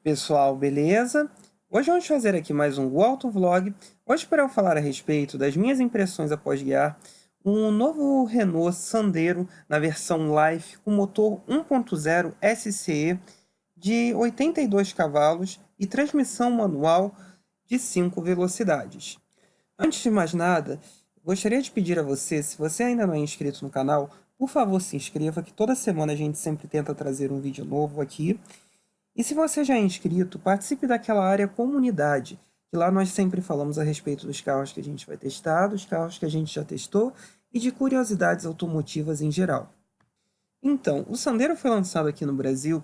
Pessoal, beleza? Hoje vamos fazer aqui mais um autovlog. Hoje para eu falar a respeito das minhas impressões após guiar um novo Renault Sandero na versão Life com motor 1.0 SCE de 82 cavalos e transmissão manual de 5 velocidades. Antes de mais nada, gostaria de pedir a você, se você ainda não é inscrito no canal, por favor se inscreva, que toda semana a gente sempre tenta trazer um vídeo novo aqui. E se você já é inscrito, participe daquela área comunidade, que lá nós sempre falamos a respeito dos carros que a gente vai testar, dos carros que a gente já testou e de curiosidades automotivas em geral. Então, o Sandero foi lançado aqui no Brasil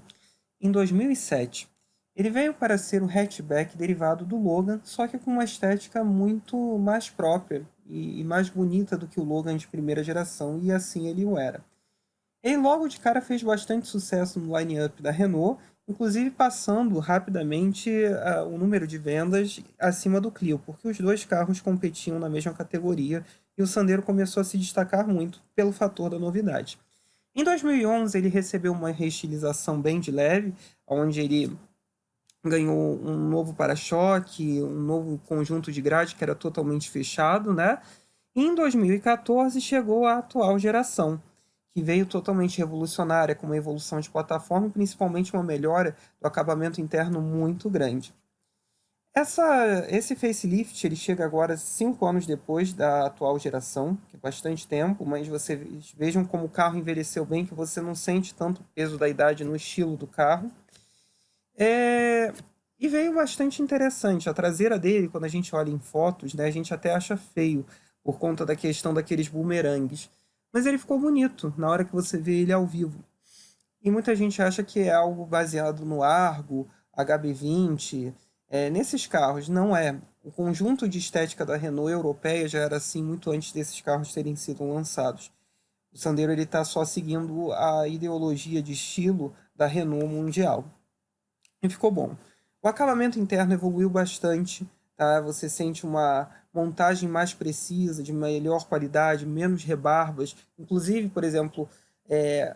em 2007. Ele veio para ser o hatchback derivado do Logan, só que com uma estética muito mais própria e mais bonita do que o Logan de primeira geração, e assim ele o era. Ele logo de cara fez bastante sucesso no line-up da Renault, inclusive passando rapidamente o número de vendas acima do Clio, porque os dois carros competiam na mesma categoria e o Sandero começou a se destacar muito pelo fator da novidade. Em 2011 ele recebeu uma reestilização bem de leve, onde ele ganhou um novo para-choque, um novo conjunto de grade que era totalmente fechado, né? E em 2014 chegou a atual geração, que veio totalmente revolucionária, com uma evolução de plataforma e principalmente uma melhora do acabamento interno muito grande. Esse facelift ele chega agora 5 anos depois da atual geração, que é bastante tempo, mas vejam como o carro envelheceu bem, que você não sente tanto o peso da idade no estilo do carro. E veio bastante interessante. A traseira dele, quando a gente olha em fotos, né, a gente até acha feio, por conta da questão daqueles bumerangues. Mas ele ficou bonito na hora que você vê ele ao vivo. E muita gente acha que é algo baseado no Argo, HB20. Nesses carros, não é. O conjunto de estética da Renault europeia já era assim muito antes desses carros terem sido lançados. O Sandero está só seguindo a ideologia de estilo da Renault mundial. E ficou bom. O acabamento interno evoluiu bastante, tá? Você sente uma montagem mais precisa, de melhor qualidade, menos rebarbas. Inclusive, por exemplo,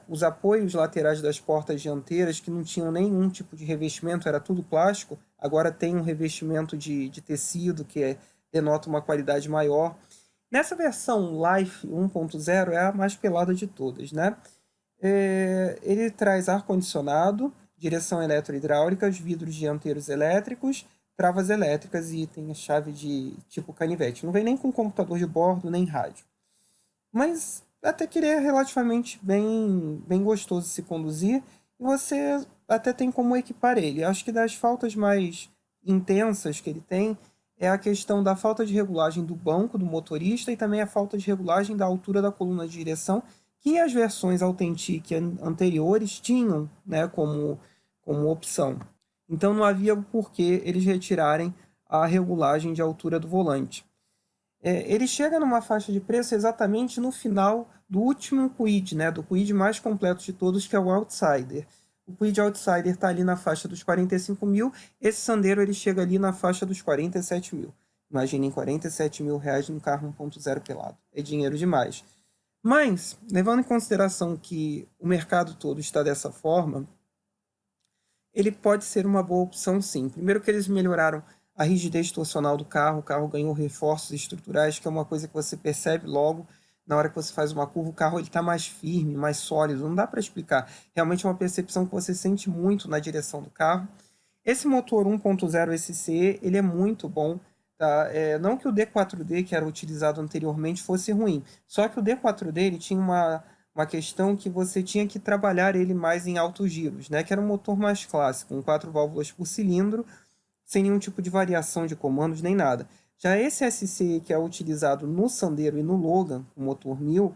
os apoios laterais das portas dianteiras, que não tinham nenhum tipo de revestimento, era tudo plástico, agora tem um revestimento de tecido, que denota uma qualidade maior. Nessa versão Life 1.0 é a mais pelada de todas, né? Ele traz ar-condicionado, direção eletrohidráulica, vidros dianteiros elétricos, travas elétricas e tem a chave de tipo canivete. Não vem nem com computador de bordo, nem rádio. Mas até que ele é relativamente bem gostoso de se conduzir e você até tem como equipar ele. Acho que das faltas mais intensas que ele tem é a questão da falta de regulagem do banco do motorista e também a falta de regulagem da altura da coluna de direção, que as versões Authentic anteriores tinham, né, como opção. Então não havia por que eles retirarem a regulagem de altura do volante. Ele chega numa faixa de preço exatamente no final do último Kwid, né, do Kwid mais completo de todos, que é o Outsider. O Kwid Outsider está ali na faixa dos 45 mil, esse Sandero ele chega ali na faixa dos 47 mil. Imaginem 47 mil reais num carro 1.0 pelado. É dinheiro demais. Mas, levando em consideração que o mercado todo está dessa forma, ele pode ser uma boa opção sim. Primeiro que eles melhoraram a rigidez torcional do carro, o carro ganhou reforços estruturais, que é uma coisa que você percebe logo na hora que você faz uma curva, o carro está mais firme, mais sólido, não dá para explicar. Realmente é uma percepção que você sente muito na direção do carro. Esse motor 1.0 SCE, ele é muito bom, tá? Não que o D4D, que era utilizado anteriormente, fosse ruim, só que o D4D ele tinha uma questão que você tinha que trabalhar ele mais em altos giros, né? Que era um motor mais clássico, com 4 válvulas por cilindro, sem nenhum tipo de variação de comandos nem nada. Já esse SC que é utilizado no Sandero e no Logan, o motor 1000,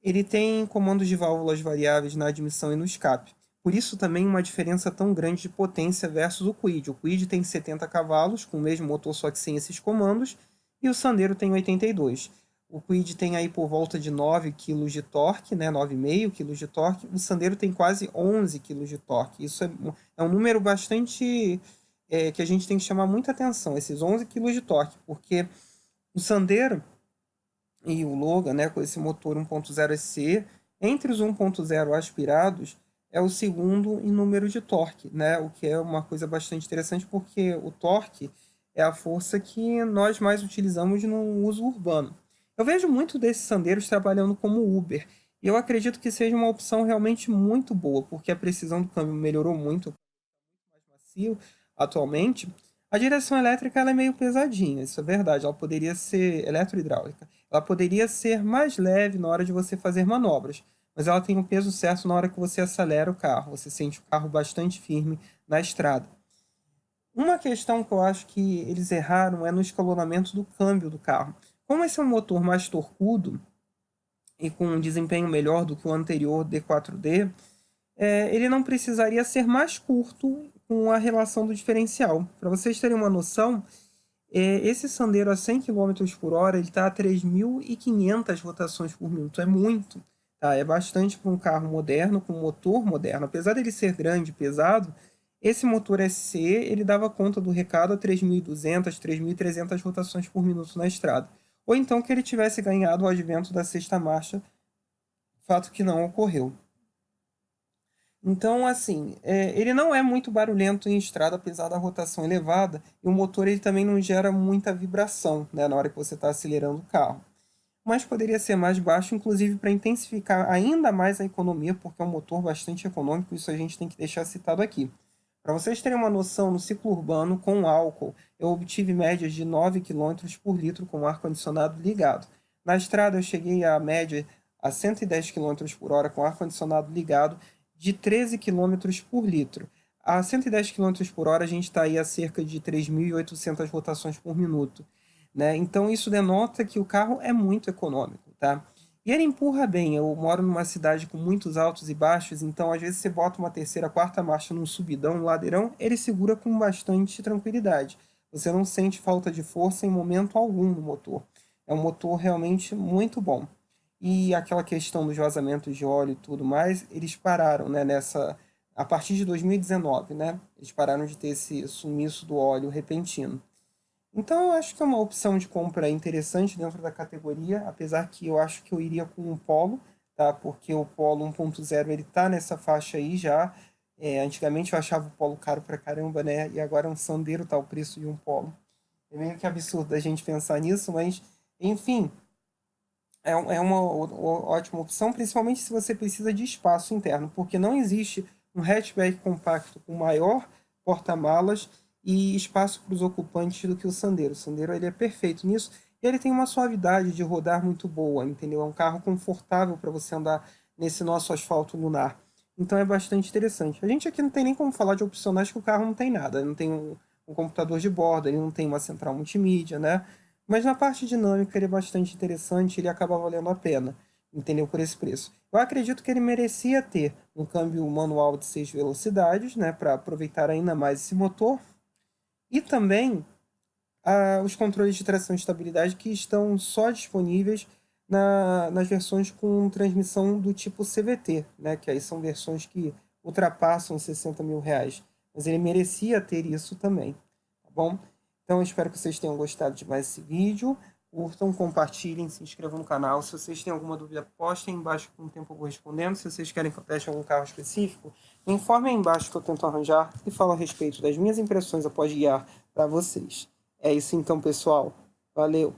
ele tem comandos de válvulas variáveis na admissão e no escape. Por isso também uma diferença tão grande de potência versus o Kwid. O Kwid tem 70 cavalos, com o mesmo motor só que sem esses comandos, e o Sandero tem 82. O Kwid tem aí por volta de 9 kg de torque, né? 9,5 kg de torque. O Sandero tem quase 11 kg de torque. Isso é um número bastante que a gente tem que chamar muita atenção, esses 11 kg de torque, porque o Sandero e o Logan, né, com esse motor 1.0 SE, entre os 1.0 aspirados, é o segundo em número de torque, né? O que é uma coisa bastante interessante, porque o torque é a força que nós mais utilizamos no uso urbano. Eu vejo muito desses sandeiros trabalhando como Uber, e eu acredito que seja uma opção realmente muito boa, porque a precisão do câmbio melhorou muito, mais macio atualmente. A direção elétrica ela é meio pesadinha, isso é verdade. Ela poderia ser eletrohidráulica. Ela poderia ser mais leve na hora de você fazer manobras, mas ela tem o peso certo na hora que você acelera o carro. Você sente o carro bastante firme na estrada. Uma questão que eu acho que eles erraram é no escalonamento do câmbio do carro. Como esse é um motor mais torcudo e com um desempenho melhor do que o anterior D4D, ele não precisaria ser mais curto com a relação do diferencial. Para vocês terem uma noção, esse Sandero a 100 km por hora ele está a 3.500 rotações por minuto. É muito, tá? É bastante para um carro moderno, com motor moderno. Apesar dele ser grande e pesado, esse motor SC ele dava conta do recado a 3.200, 3.300 rotações por minuto na estrada. Ou então que ele tivesse ganhado o advento da sexta marcha, fato que não ocorreu. Então, assim, ele não é muito barulhento em estrada, apesar da rotação elevada, e o motor ele também não gera muita vibração, né, na hora que você está acelerando o carro. Mas poderia ser mais baixo, inclusive para intensificar ainda mais a economia, porque é um motor bastante econômico, isso a gente tem que deixar citado aqui. Para vocês terem uma noção, no ciclo urbano, com álcool, eu obtive médias de 9 km por litro com o ar-condicionado ligado. Na estrada, eu cheguei a média a 110 km por hora com o ar-condicionado ligado, de 13 km por litro. A 110 km por hora, a gente está aí a cerca de 3.800 rotações por minuto, né? Então, isso denota que o carro é muito econômico, tá? E ele empurra bem. Eu moro numa cidade com muitos altos e baixos, então às vezes você bota uma terceira, quarta marcha num subidão, um ladeirão, ele segura com bastante tranquilidade. Você não sente falta de força em momento algum no motor. É um motor realmente muito bom. E aquela questão dos vazamentos de óleo e tudo mais, eles pararam, né, a partir de 2019, né? Eles pararam de ter esse sumiço do óleo repentino. Então, eu acho que é uma opção de compra interessante dentro da categoria, apesar que eu acho que eu iria com o Polo, tá? Porque o Polo 1.0 ele tá nessa faixa aí já. Antigamente eu achava o Polo caro pra caramba, né? E agora um Sandero tá o preço de um Polo. É meio que absurdo a gente pensar nisso, mas enfim, é uma ótima opção, principalmente se você precisa de espaço interno, porque não existe um hatchback compacto com maior porta-malas e espaço para os ocupantes do que o Sandero. O Sandero ele é perfeito nisso e ele tem uma suavidade de rodar muito boa, entendeu? É um carro confortável para você andar nesse nosso asfalto lunar. Então é bastante interessante. A gente aqui não tem nem como falar de opcionais que o carro não tem nada. Não tem um computador de bordo, ele não tem uma central multimídia, né? Mas na parte dinâmica ele é bastante interessante, ele acaba valendo a pena, entendeu? Por esse preço. Eu acredito que ele merecia ter um câmbio manual de 6 velocidades, né? Para aproveitar ainda mais esse motor. E também os controles de tração e estabilidade que estão só disponíveis nas versões com transmissão do tipo CVT, né? Que aí são versões que ultrapassam 60 mil reais. Mas ele merecia ter isso também, tá bom? Então eu espero que vocês tenham gostado de mais esse vídeo. Curtam, compartilhem, se inscrevam no canal. Se vocês têm alguma dúvida, postem embaixo com o tempo eu vou respondendo. Se vocês querem que eu teste algum carro específico, me informem aí embaixo que eu tento arranjar e falo a respeito das minhas impressões após guiar para vocês. É isso então, pessoal. Valeu!